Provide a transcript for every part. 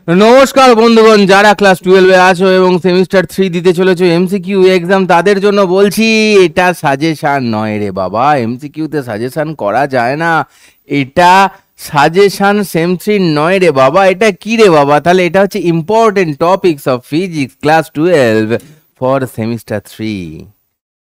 নমস্কার বন্ধুগণ, যারা ক্লাস 12 আছো এবং সেমিস্টার 3 দিতে চলেছো এমসিকিউ এক্সাম, তাদের জন্য বলছি এটা সাজেশন নয় রে বাবা। এমসিকিউতে সাজেশন করা যায় না, এটা সাজেশন সেম 3 নয় রে বাবা। এটা কি রে বাবা? তাহলে এটা হচ্ছে important topics of physics class 12 for semester 3।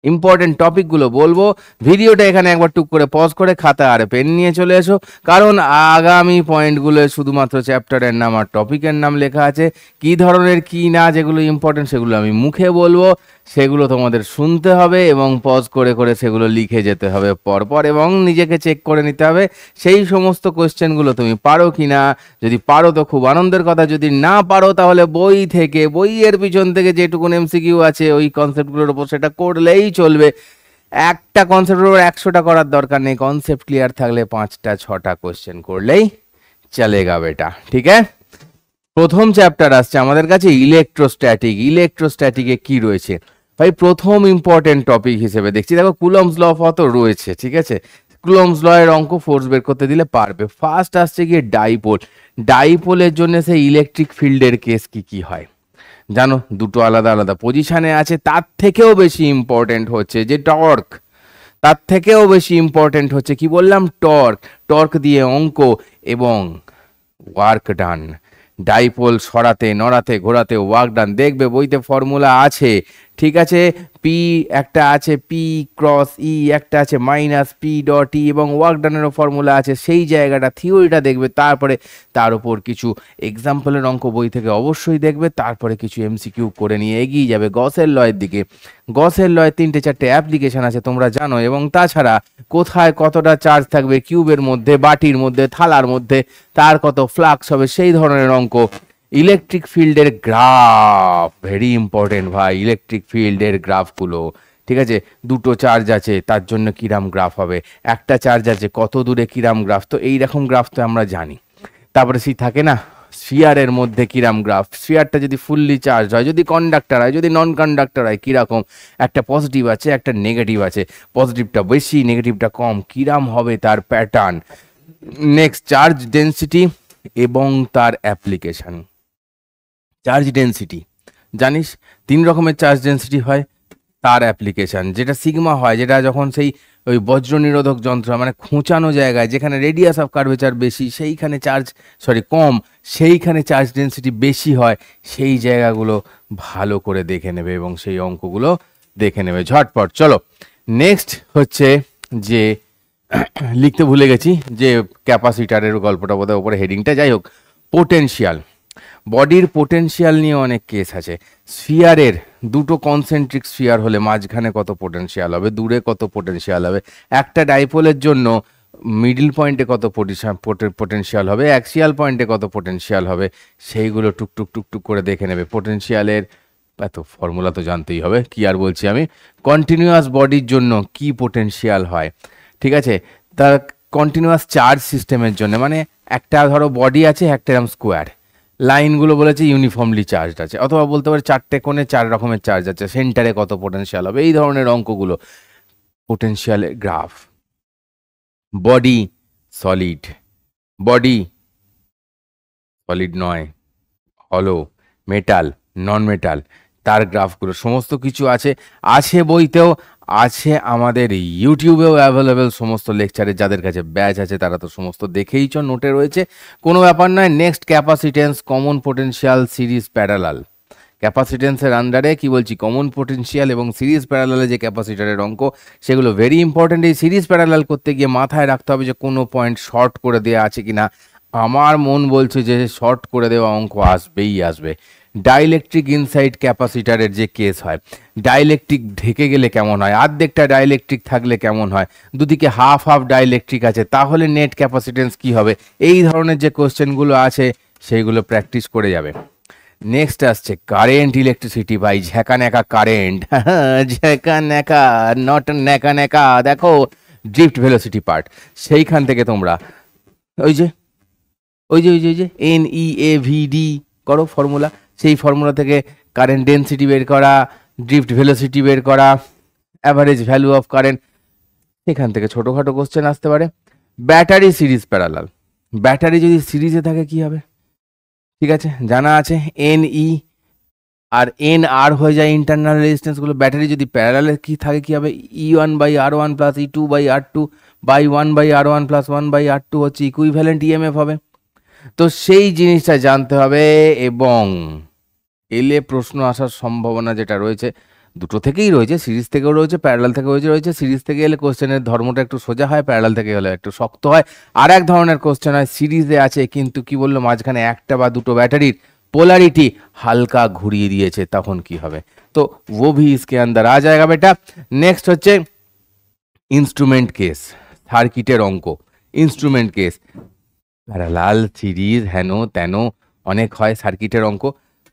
Important টপিকগুলো বলবো। ভিডিওটা এখানে একবার টুক করে পজ করে খাতা আর পেন নিয়ে চলে এসো, কারণ আগামী পয়েন্টগুলো শুধুমাত্র চ্যাপ্টারের নাম আর টপিকের নাম লেখা আছে। কি ধরনের কি না যেগুলো ইম্পর্টেন্ট সেগুলো আমি মুখে বলবো, সেগুলো তোমাদের শুনতে হবে এবং পজ করে করে সেগুলো লিখে যেতে হবে পরপর, এবং নিজেকে চেক করে নিতে হবে সেই সমস্ত কোয়েশ্চেনগুলো তুমি পারো কি না। যদি পারো তো খুব আনন্দের কথা, যদি না পারো তাহলে বই থেকে, বইয়ের পিছন থেকে যেটুকুন এমসিকিউ আছে ওই কনসেপ্টগুলোর উপর সেটা করলেই চলবে। একটা কনসেপ্টের উপর 100টা করার দরকার নেই, কনসেপ্ট ক্লিয়ার থাকলে 5টা 6টা কোয়েশ্চেন করলেই চলেগা বেটা, ঠিক আছে। প্রথম চ্যাপ্টার আসছে আমাদের কাছে ইলেকট্রোস্ট্যাটিক। ইলেকট্রোস্ট্যাটিকে কি রয়েছে ভাই? প্রথম ইম্পর্টেন্ট টপিক হিসেবে দেখছি, দেখো কুলম্বস ল তো রয়েছে, ঠিক আছে। কুলম্বস ল এর অঙ্ক ফোর্স বের করতে দিলে পারবে। ফার্স্ট আসছে গিয়ে ডাইপোল। ডাইপোলের জন্য সেই ইলেকট্রিক ফিল্ডের কেস কি কি হয় জানো? দুটো আলাদা আলাদা পজিশনে আছে। তার থেকেও বেশি ইম্পর্টেন্ট হচ্ছে যে টর্ক। তার থেকেও বেশি ইম্পর্টেন্ট হচ্ছে কি বললাম? টর্ক। টর্ক দিয়ে অঙ্ক এবং ওয়ার্ক ডান। ডাইপোল সরাতে নড়াতে ঘোরাতে ওয়ার্ক ডান, দেখবে বইতে ফর্মুলা আছে, ঠিক আছে। পি একটা আছে, পি ক্রস ই একটা আছে, মাইনাস পি ডট ই, এবং ওয়ার্ক ডানেরও ফর্মুলা আছে। সেই জায়গাটা থিওরিটা দেখবে, তারপরে তার উপর কিছু এক্সাম্পলের অঙ্ক বই থেকে অবশ্যই দেখবে, তারপরে কিছু এমসিকিউ করে নিয়ে এগিয়ে যাবে গসের লয়ের দিকে। গসের লয়ের 3-4টে অ্যাপ্লিকেশন আছে তোমরা জানো, এবং তাছাড়া কোথায় কতটা চার্জ থাকবে কিউবের মধ্যে, বাটির মধ্যে, থালার মধ্যে, তার কত ফ্লাক্স হবে, সেই ধরনের অঙ্ক। ইলেকট্রিক ফিল্ডের গ্রাফ ভেরি ইম্পর্টেন্ট ভাই। ইলেকট্রিক ফিল্ডের গ্রাফগুলো, ঠিক আছে। দুটো চার্জ আছে তার জন্য কিরাম গ্রাফ হবে, একটা চার্জ আছে কত দূরে কিরাম গ্রাফ, তো এইরকম গ্রাফ তো আমরা জানি। তারপরে থাকে না স্ফিয়ারের মধ্যে কিরাম গ্রাফ, স্ফিয়ারটা যদি ফুললি চার্জ হয়, যদি কন্ডাক্টর হয়, যদি নন কন্ডাক্টর হয় কিরকম, একটা পজিটিভ আছে একটা নেগেটিভ আছে, পজিটিভটা বেশি নেগেটিভটা কম, কিরাম হবে তার প্যাটার্ন। নেক্সট চার্জ ডেন্সিটি এবং তার অ্যাপ্লিকেশন। চার্জ ডেন্সিটি জানিস 3 রকমের চার্জ ডেন্সিটি হয়, তার অ্যাপ্লিকেশন যেটা সিগমা হয়, যেটা যখন সেই ওই বজ্র নিরোধক যন্ত্র মানে খোঁচানো জায়গায় যেখানে রেডিয়াস অফ কার্ভেচার বেশি সেইখানে কম, সেইখানে চার্জ ডেন্সিটি বেশি হয়, সেই জায়গাগুলো ভালো করে দেখে নেবে এবং সেই অঙ্কগুলো দেখে নেবে ঝটপট। চলো নেক্সট হচ্ছে যে লিখতে ভুলে গেছি যে ক্যাপাসিটারের গল্পটা বোধহয় উপরে হেডিংটা, যাই হোক। পোটেনশিয়াল, বডির পোটেনশিয়াল নিয়ে অনেক কেস আছে। স্ফিয়ারের দুটো কনসেন্ট্রিক স্ফিয়ার হলে মাঝখানে কত পোটেনশিয়াল হবে, দূরে কত পোটেনশিয়াল হবে, একটা ডাইপোলের জন্য মিডল পয়েন্টে কত পোটেনশিয়াল হবে, অ্যাক্সিয়াল পয়েন্টে কত পোটেনশিয়াল হবে, সেইগুলো টুকটুক টুকটুক করে দেখে নেবে। পোটেনশিয়ালের এত ফর্মুলা তো জানতেই হবে, কি আর বলছি আমি। কন্টিনিউয়াস বডির জন্য কি পোটেনশিয়াল হয়, ঠিক আছে। তার কন্টিনিউয়াস চার্জ সিস্টেমের জন্য, মানে একটা ধরো বডি আছে, একটা এরকম স্কোয়ার, লাইনগুলো বলেছে ইউনিফর্মলি চার্জ আছে, অথবা বলতে পারে 4টে কোণে 4 রকমের চার্জ আছে, সেন্টারে কত পোটেনশিয়াল হবে, এই ধরনের অঙ্কগুলো। পোটেনশিয়ালের graph. Body solid, body solid নয়, হলো, মেটাল, নন মেটাল, তার গ্রাফগুলো সমস্ত কিছু আছে। আছে বইতেও, আছে আমাদের ইউটিউবেও অ্যাভেলেবেল সমস্ত লেকচারে, যাদের কাছে ব্যাচ আছে তারা তো সমস্ত দেখেইছ, নোটে রয়েছে, কোনো ব্যাপার নয়। Next capacitance, common potential, series parallel. ক্যাপাসিটেন্সের আন্ডারে কি বলছি, কমন পোটেনশিয়াল এবং সিরিজ প্যারালালে যে ক্যাপাসিটারের অঙ্ক, সেগুলো ভেরি ইম্পর্টেন্ট। এই সিরিজ প্যারালাল করতে গিয়ে মাথায় রাখতে হবে যে কোনো পয়েন্ট শর্ট করে দেওয়া আছে কিনা। আমার মন বলছে যে শর্ট করে দেওয়া অঙ্ক আসবেই আসবে। ডাইলেকট্রিক ইনসাইড ক্যাপাসিটারের যে কেস হয়, ডাইলেকট্রিক ঢেকে গেলে কেমন হয়, অর্ধেকটা ডাইলেকট্রিক থাকলে কেমন হয়, দুদিকে হাফ হাফ ডাইলেকট্রিক আছে, তাহলে নেট ক্যাপাসিটেন্স কি হবে, এই ধরনের যে কোশ্চেনগুলো আছে সেইগুলো প্র্যাকটিস করে যাবে। নেক্সট আসছে কারেন্ট ইলেকট্রিসিটি ভাই, ঝেঁকা ন্যাকা কারেন্ট, ঝেঁকা ন্যাকা নট ন্যাকা ন্যাকা। দেখো ড্রিফট ভেলোসিটি পার্ট, সেইখান থেকে তোমরা ওই যে NEAVD করো ফর্মুলা, সেই ফর্মুলা থেকে কারেন্ট ডেন্সিটি বের করা, ড্রিফট ভেলোসিটি বের করা, অ্যাভারেজ ভ্যালু অফ কারেন্ট, এখান থেকে ছোটোখাটো কোশ্চেন আসতে পারে। ব্যাটারি সিরিজ প্যারালাল, ব্যাটারি যদি সিরিজে থাকে কি হবে, ঠিক আছে, জানা আছে এন ই আর এন আর হয়ে যায় ইন্টারনাল রেজিস্ট্যান্সগুলো। ব্যাটারি যদি প্যারালালে কি থাকে কি হবে, E1/R1 plus E2/R2 by 1/R1 plus 1/R2 হচ্ছে ইকুইভ্যালেন্ট ইএমএফ হবে। তো সেই জিনিসটা জানতে হবে, এবং এলে প্রশ্ন আসার সম্ভাবনা যেটা রয়েছে দুটো থেকেই রয়েছে, সিরিজ থেকেও রয়েছে, প্যারালাল থেকেও রয়েছে। সিরিজ থেকে এলে কোশ্চেনের ধর্মটা একটু সোজা হয়, প্যারালাল থেকে হলে একটু শক্ত হয়। আর এক ধরনের কোশ্চেন হয় সিরিজে আছে কিন্তু কি বললো মাঝখানে একটা বা দুটো ব্যাটারির পোলারিটি হালকা ঘুরিয়ে দিয়েছে, তখন কি হবে? তো वो भी इसके अंदर आ जाएगा बेटा। নেক্সট হচ্ছে ইনস্ট্রুমেন্ট কেস, সার্কিটের অঙ্ক, ইনস্ট্রুমেন্ট কেস, প্যারালাল সিরিজ হেন তেন অনেক হয় সার্কিটের অঙ্ক।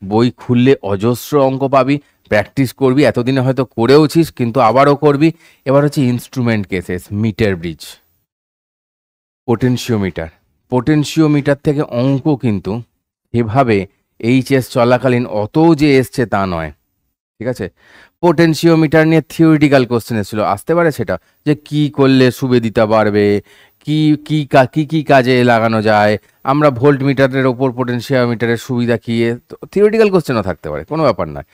বই খুললে অজস্র অঙ্ক পাবি, প্র্যাকটিস করবি, এতদিনে হয়তো করেওছিস কিন্তু আবারও করবি। এবার হচ্ছে instrument cases, meter bridge, potentiometer. Potentiometer থেকে অঙ্ক কিন্তু এভাবে এইচএস চলাকালীন অত যে এসছে তা নয়, ঠিক আছে। পোটেনশিওমিটার নিয়ে থিওরিটিক্যাল কোশ্চেন এসেছিল, আসতে পারে সেটা যে কি করলে সুবিধা বাড়বে, কি কি কি কি কাজে লাগানো যায়, আমরা ভোল্ট মিটারের ওপর পোটেনশিওমিটারের সুবিধা কি, থিওরিটিক্যাল কোশ্চেনও থাকতে পারে, কোনো ব্যাপার নয়।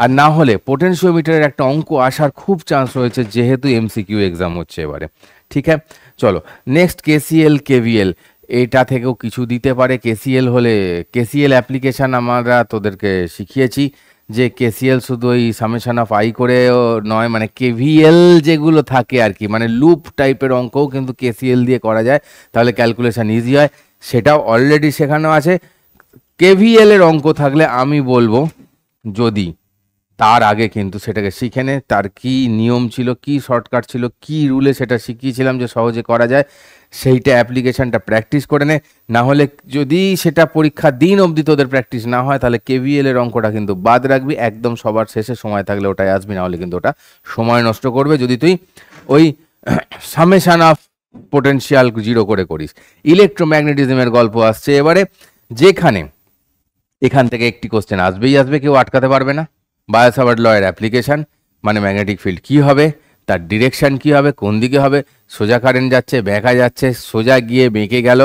আর না হলে পোটেনশিওমিটারের একটা অঙ্ক আসার খুব চান্স রয়েছে, যেহেতু এমসিকিউ এক্সাম হচ্ছে এবারে। ঠিক আছে, চলো নেক্সট কেসিএল কেভিএল, এটা থেকেও কিছু দিতে পারে। কেসিএল হলে কেসিএল অ্যাপ্লিকেশান আমরা তোদেরকে শিখিয়েছি যে কেসিএল শুধু ওই সামেশন অফ আই করেও নয়, মানে কেভিএল যেগুলো থাকে আর কি, মানে লুপ টাইপের অঙ্কও কিন্তু কেসিএল দিয়ে করা যায়, তাহলে ক্যালকুলেশন ইজি হয়, সেটাও অলরেডি শেখানো আছে। কেভিএল এর অঙ্ক থাকলে আমি বলবো যদি তার আগে কিন্তু সেটাকে শিখে নে, তার কি নিয়ম ছিল, কি শর্টকাট ছিল, কি রুলে সেটা শিখিয়েছিলাম যে সহজে করা যায়, সেইটা অ্যাপ্লিকেশনটা প্র্যাকটিস করে নে। না হলে যদি সেটা পরীক্ষার দিন অবধি তোদের প্র্যাকটিস না হয়, তাহলে কেভিএল এর অঙ্কটা কিন্তু বাদ রাখবি, একদম সবার শেষে সময় থাকলে ওটাই আসবি, না হলে কিন্তু ওটা সময় নষ্ট করবে যদি তুই ওই সামেশন অফ পোটেনশিয়াল জিরো করে করিস। ইলেকট্রোম্যাগনেটিজমের গল্প আসছে এবারে, যেখানে এখান থেকে একটি কোশ্চেন আসবেই আসবে, কেউ আটকাতে পারবে না। বায়োসাভার্ট লয়ের অ্যাপ্লিকেশন, মানে ম্যাগনেটিক ফিল্ড কি হবে, তার ডিরেকশন কি হবে, কোন দিকে হবে, সোজা কারেন্ট যাচ্ছে, বেঁকা যাচ্ছে, সোজা গিয়ে বেঁকে গেল,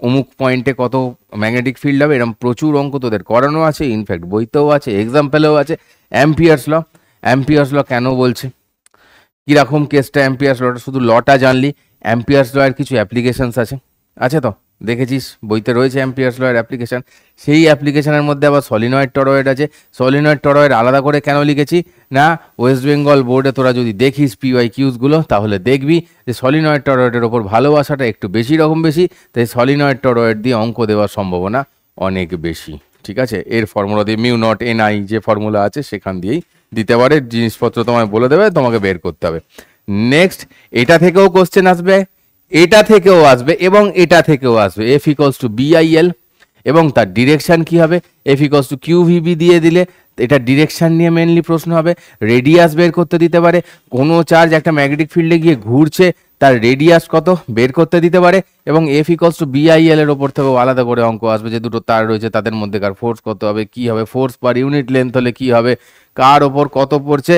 অমুক পয়েন্টে কত ম্যাগনেটিক ফিল্ড হবে, এরকম প্রচুর অঙ্ক তোদের করানো আছে, ইনফ্যাক্ট বইতেও আছে, এক্সাম্পলেও আছে। অ্যাম্পিয়ার্স ল, অ্যাম্পিয়ার্স ল কেন বলছে, কীরকম কেসটা অ্যাম্পিয়ার্স লটা, শুধু লটা জানলি, অ্যাম্পিয়ার্স লয়ের কিছু অ্যাপ্লিকেশনস আছে, আছে তো দেখেছিস বইতে রয়েছে অ্যাম্পিয়ার্স লয়ের অ্যাপ্লিকেশন। সেই অ্যাপ্লিকেশনের মধ্যে আবার সলিনয়েড টরয়েড আছে। সলিনয়েড টরয়েড আলাদা করে কেন লিখেছি না, ওয়েস্ট বেঙ্গল বোর্ডে তোরা যদি দেখিস পিওয়াই কিউজগুলো, তাহলে দেখবি যে সলিনয়েড টরয়েডের ওপর ভালোবাসাটা একটু বেশি রকম বেশি, তাই সলিনয়েড টরয়েড দিয়ে অঙ্ক দেওয়ার সম্ভাবনা অনেক বেশি। ঠিক আছে, এর ফর্মুলা দিয়ে মিউ নট এন আই যে ফর্মুলা আছে সেখান দিয়েই দিতে পারে, জিনিসপত্র তোমায় বলে দেবে, তোমাকে বের করতে হবে। নেক্সট, এটা থেকেও কোশ্চেন আসবে, এটা থেকেও আসবে এবং এটা থেকেও আসবে। এফ ইকলস টু বিআইএল এবং তার ডিরেকশন কি হবে, এফ ইকলস টু কিউভিবি দিয়ে দিলে এটা ডিরেকশন নিয়ে মেনলি প্রশ্ন হবে। রেডিয়াস বের করতে দিতে পারে, কোনো চার্জ একটা ম্যাগনেটিক ফিল্ডে গিয়ে ঘুরছে, তার রেডিয়াস কত বের করতে দিতে পারে, এবং এফ ইকলস টু বিআইএল এর ওপর থেকেও আলাদা করে অঙ্ক আসবে, যে দুটো তার রয়েছে তাদের মধ্যেকার ফোর্স কত হবে, কি হবে, ফোর্স পার ইউনিট লেন্থ হলে কি হবে, কার ওপর কত পড়ছে।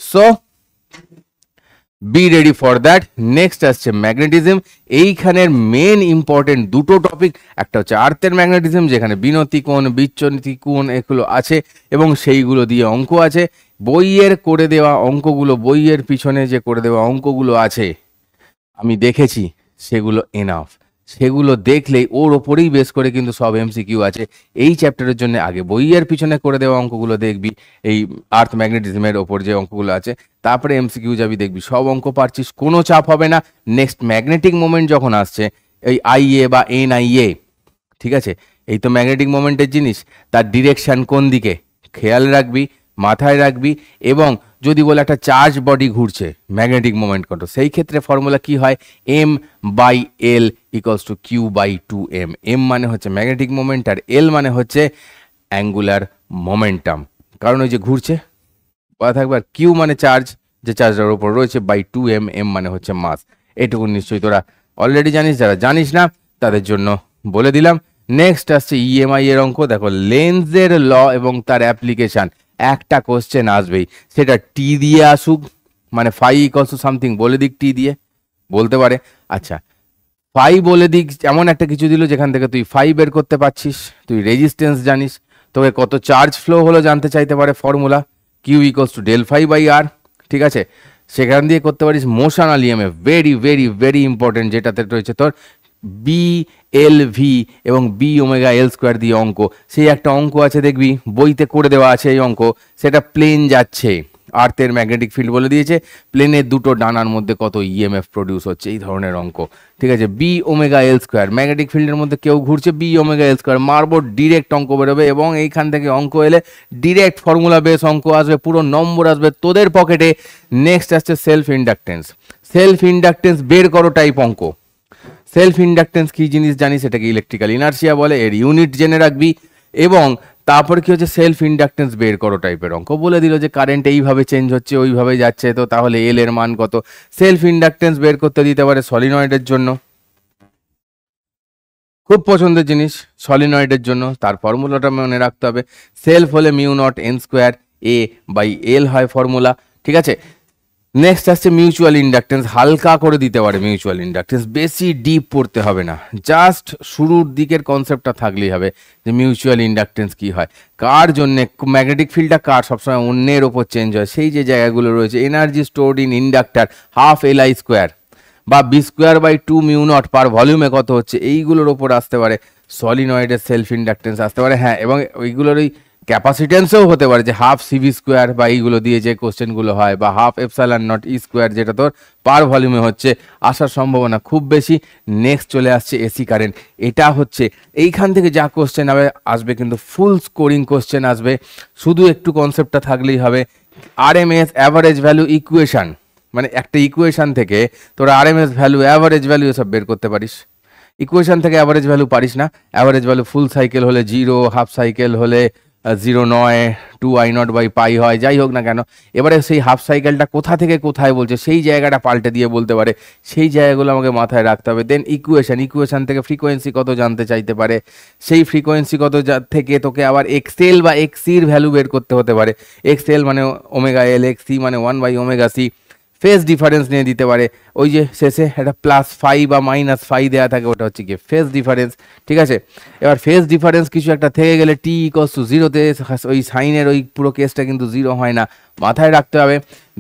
So be ready for that. Next আসছে ম্যাগনেটিজম, এইখানের মেন ইম্পর্টেন্ট দুটো টপিক, একটা হচ্ছে আর্থের ম্যাগনেটিজম যেখানে বিনতি কোণ বিচ্যুতি কোণ এগুলো আছে এবং সেইগুলো দিয়ে অঙ্ক আছে। বইয়ের করে দেওয়া অঙ্কগুলো, বইয়ের পিছনে যে করে দেওয়া অঙ্কগুলো আছে আমি দেখেছি, সেগুলো এনাফ, সেগুলো দেখলেই ওর ওপরেই বেস করে কিন্তু সব এমসিকিউ আছে। এই চ্যাপ্টারের জন্য আগে বইয়ের পিছনে করে দেওয়া অঙ্কগুলো দেখবি, এই আর্থ ম্যাগনেটিজমের ওপর যে অঙ্কগুলো আছে, তারপরে এমসিকিউ যাবি, দেখবি সব অঙ্ক পারছিস, কোনো চাপ হবে না। নেক্সট ম্যাগনেটিক মোমেন্ট যখন আসছে, এই আইএ বা এনআইএ, ঠিক আছে, এই তো ম্যাগনেটিক মোমেন্টের জিনিস, তার ডিরেকশন কোন দিকে খেয়াল রাখবি, মাথায় রাখবি। এবং যদি বলে একটা চার্জ বডি ঘুরছে, ম্যাগনেটিক মোমেন্ট কত, সেই ক্ষেত্রে ফর্মুলা কি হয়, M by L equals to Q by two M. M মানে হচ্ছে ম্যাগনেটিক মোমেন্ট আর এল মানে হচ্ছে অ্যাঙ্গুলার মোমেন্টাম, কারণ ওই যে ঘুরছে বলা থাকবে, আর কিউ মানে চার্জ, যে চার্জটার উপর রয়েছে, বাই টু এম, এম মানে হচ্ছে মাস। এটুকু নিশ্চয়ই তোরা অলরেডি জানিস, যারা জানিস না তাদের জন্য বলে দিলাম। নেক্সট আসছে ইএমআই এর অঙ্ক, দেখো লেন্সের ল এবং তার অ্যাপ্লিকেশন, একটা কোশ্চেন আসবেই, সেটা টি দিয়ে আসুক, মানে ফাই ইকলস টু সামথিং বলে দিক টি দিয়ে, বলতে পারে। আচ্ছা, ফাই বলে দিক, এমন একটা কিছু দিল যেখান থেকে তুই ফাই বের করতে পারছিস, তুই রেজিস্ট্যান্স জানিস, তোকে কত চার্জ ফ্লো হলো জানতে চাইতে পারে formula, Q equals to del phi by R, ঠিক আছে। সেখান দিয়ে করতে পারিস motional EMF, very very very important, যেটাতে রয়েছে তোর বি এল ভি এবং বি ওমেগা এল স্কোয়ার দিয়ে অঙ্ক। সেই একটা অঙ্ক আছে দেখবি বইতে করে দেওয়া আছে এই অঙ্ক, সেটা প্লেন যাচ্ছে, আর্থের ম্যাগনেটিক ফিল্ড বলে দিয়েছে, প্লেনের দুটো ডানার মধ্যে কত ইএমএফ প্রডিউস হচ্ছে, এই ধরনের অঙ্ক, ঠিক আছে। B omega L square, magnetic ফিল্ডের মধ্যে কেউ ঘুরছে, বি ওমেগা এল স্কোয়ার মারবো, ডিরেক্ট অঙ্ক বেরোবে, এবং এইখান থেকে অঙ্ক এলে ডিরেক্ট ফর্মুলা বেস অঙ্ক আসবে, পুরো নম্বর আসবে তোদের পকেটে। নেক্সট আসছে সেলফ ইন্ডাকটেন্স। সেলফ ইন্ডাকটেন্স বের করো টাইপ অঙ্ক। সেলফ ইন্ডাকটেন্স কি জিনিস জানিস, এটাকে ইলেকট্রিক্যাল ইনার্সিয়া বলে, এর ইউনিট জেনে রাখবি। এবং তারপর কি হচ্ছে, সেলফ ইন্ডাকটেন্স বের করো টাইপের অঙ্ক, বলে দিল যে কারেন্ট এইভাবে চেঞ্জ হচ্ছে ওইভাবে যাচ্ছে, তো তাহলে এল এর মান কত। সেলফ ইন্ডাকটেন্স বের করতে দিতে পারে সলিনয়েডের জন্য, খুব পছন্দের জিনিস সলিনয়েডের জন্য, তার ফর্মুলাটা মনে রাখতে হবে, সেলফ হলে mu not N square A by L হয় ফর্মুলা, ঠিক আছে। নেক্সট আসছে মিউচুয়াল ইন্ডাকটেন্স, হালকা করে দিতে পারে মিউচুয়াল ইন্ডাকটেন্স, বেশি ডিপ পড়তে হবে না, জাস্ট শুরুর দিকের কনসেপ্টটা থাকলেই হবে যে মিউচুয়াল ইন্ডাকটেন্স কি হয়, কার জন্য ম্যাগনেটিক ফিল্ডটা কার সবসময় অন্যের ওপর চেঞ্জ হয়, সেই যে জায়গাগুলো রয়েছে, energy stored in inductor half L I square বা B square by 2 mu naught per ভলিউমে কত হচ্ছে, এইগুলোর ওপর আসতে পারে সলিনয়েডের সেলফ ইন্ডাকটেন্স আসতে পারে, হ্যাঁ। এবং ওইগুলোর ওই ক্যাপাসিটেন্সও হতে পারে, যে হাফ সিভি স্কোয়ার বা এইগুলো দিয়ে যে কোশ্চেনগুলো হয়, বা half epsilon not E square, যেটা তোর পার ভলিউমে হচ্ছে, আসার সম্ভাবনা খুব বেশি। নেক্সট চলে আসছে এসি কারেন্ট, এটা হচ্ছে এইখান থেকে যা কোশ্চেন আসবে কিন্তু ফুল স্কোরিং কোশ্চেন আসবে, শুধু একটু কনসেপ্টটা থাকলেই হবে। আরএমএস অ্যাভারেজ ভ্যালু ইকুয়েশন, মানে একটা ইকুয়েশন থেকে তোরা আরএমএস ভ্যালু অ্যাভারেজ ভ্যালু এসব বের করতে পারিস। ইকুয়েশন থেকে অ্যাভারেজ ভ্যালু পারিস না, অ্যাভারেজ ভ্যালু ফুল সাইকেল হলে 0, হাফ সাইকেল হলে 0 নয়, 2 আই নট বাই পাই হয়, যাই হোক না কেন। এবারে সেই হাফ সাইকেলটা কোথা থেকে কোথায় বলছে, সেই জায়গাটা পাল্টে দিয়ে বলতে পারে, সেই জায়গাগুলো আমাকে মাথায় রাখতে হবে। দেন ইকুয়েশন থেকে ফ্রিকোয়েন্সি কত জানতে চাইতে পারে, সেই ফ্রিকোয়েন্সি কত থেকে তোকে আবার এক্সএল বা এক্সির ভ্যালু বের করতে হতে পারে, এক্সএল মানে ওমেগা এল, এক্সি মানে 1 by omega C, phase difference নিয়ে দিতে পারে, ওই যে শেষে একটা +5 বা -5 দেওয়া থাকে, ওটা হচ্ছে কি ফেজ ডিফারেন্স, ঠিক আছে। এবার ফেজ ডিফারেন্স কিছু একটা থেকে গেলে টি ইকস টু 0-তে ওই সাইনের ওই পুরো কেসটা কিন্তু 0 হয় না, মাথায় রাখতে হবে।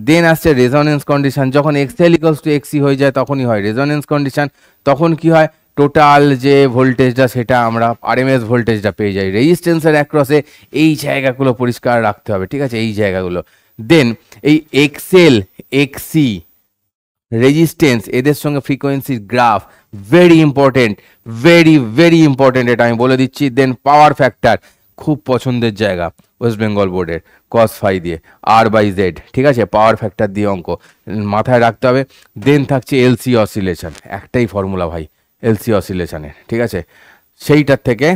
দেন আসছে রেজোনেন্স কন্ডিশন, যখন এক্সএল ইকস টু এক্সি হয়ে যায় তখনই হয় রেজোনেন্স কন্ডিশন, তখন কি হয়, টোটাল যে ভোল্টেজটা সেটা আমরা আরএমএস ভোল্টেজটা পেয়ে যাই রেজিস্ট্যান্সের অ্যাক্রসে, এই জায়গাগুলো পরিষ্কার রাখতে হবে, ঠিক আছে, এই জায়গাগুলো। দেন এই এক্সএল এক্সি রেজিস্ট্যান্স এদের সঙ্গে ফ্রিকোয়েন্সির graph very important, very very important, এটা আমি বলে দিচ্ছি। দেন পাওয়ার ফ্যাক্টর, খুব পছন্দের জায়গা ওয়েস্ট বেঙ্গল বোর্ডের, কস ফাই দিয়ে আর বাই জেড, ঠিক আছে, পাওয়ার ফ্যাক্টর দিয়ে অঙ্ক মাথায় রাখতে হবে। দেন থাকছে এলসি অসিলেশন, একটাই ফর্মুলা ভাই এলসি অসিলেশনের, ঠিক আছে, সেইটার থেকে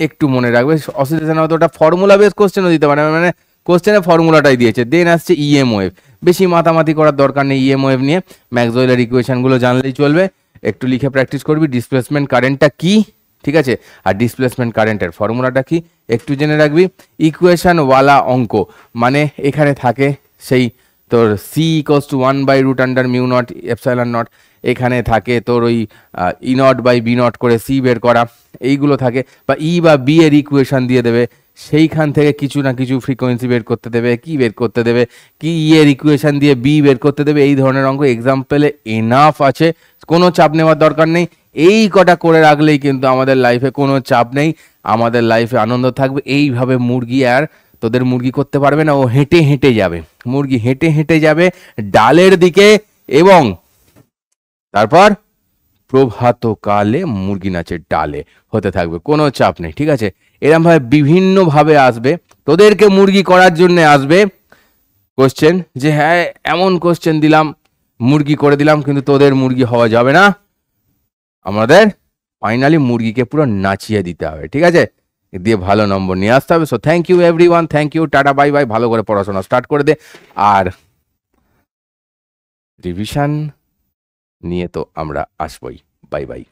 একটু মনে রাখবে, অসিলেশন হয়তো ওটা ফর্মুলা বেস কোশ্চেনও দিতে পারে, মানে কোশ্চেনে ফর্মুলাটাই দিয়েছে। দেন আসছে ইএম ওয়েভ, বেশি মাতামাতি করার দরকার নেই, ইএম ওয়েভ নিয়ে ম্যাক্সওয়েলের ইকুয়েশনগুলো জানলেই চলবে, একটু লিখে প্র্যাকটিস করবি, ডিসপ্লেসমেন্ট কারেন্টটা কি, ঠিক আছে, আর ডিসপ্লেসমেন্ট কারেন্টের ফর্মুলাটা কি একটু জেনে রাখবি। ইকুয়েশনওয়ালা অঙ্ক মানে এখানে থাকে সেই তোর C equals to 1 by root under mu not epsilon not, এখানে থাকে তোর ওই E not by B not করে সি বের করা, এইগুলো থাকে, বা ই বা বি এর ইকুয়েশন দিয়ে দেবে, সেইখান থেকে কিছু না কিছু ফ্রিকোয়েন্সি বের করতে দেবে, কি বের করতে দেবে, কি ই এর ইকুয়েশন দিয়ে বি বের করতে দেবে, এই ধরনের অঙ্ক এক্সাম্পলে এনাফ আছে, কোনো চাপ নেওয়ার দরকার নেই, এই কটা করে রাখলেই কিন্তু আমাদের লাইফে কোনো চাপ নেই, আমাদের লাইফে আনন্দ থাকবে। এইভাবে মুরগি আর তোদের মুরগি করতে পারবে না, ও হেঁটে হেঁটে যাবে, মুরগি হেঁটে হেঁটে যাবে ডালের দিকে, এবং তারপর প্রভাতকালে মুরগি নাচের ডালে হতে থাকবে, কোনো চাপ নেই, ঠিক আছে। এরকম ভাবে বিভিন্নভাবে আসবে, তোদেরকে মুরগি করার জন্য আসবে কোশ্চেন, যে হ্যাঁ এমন কোশ্চেন দিলাম মুরগি করে দিলাম, কিন্তু তোদের মুরগি হওয়া যাবে না, আমাদের ফাইনালি মুরগিকে পুরো নাচিয়ে দিতে হবে, ঠিক আছে, দিয়ে ভালো নম্বর নিয়ে আসতে হবে। So thank you everyone, thank you, tata bye bye, ভালো করে পড়াশোনা স্টার্ট করে দে, আর রিভিশন নিয়ে তো আমরা আসবই, বাই বাই।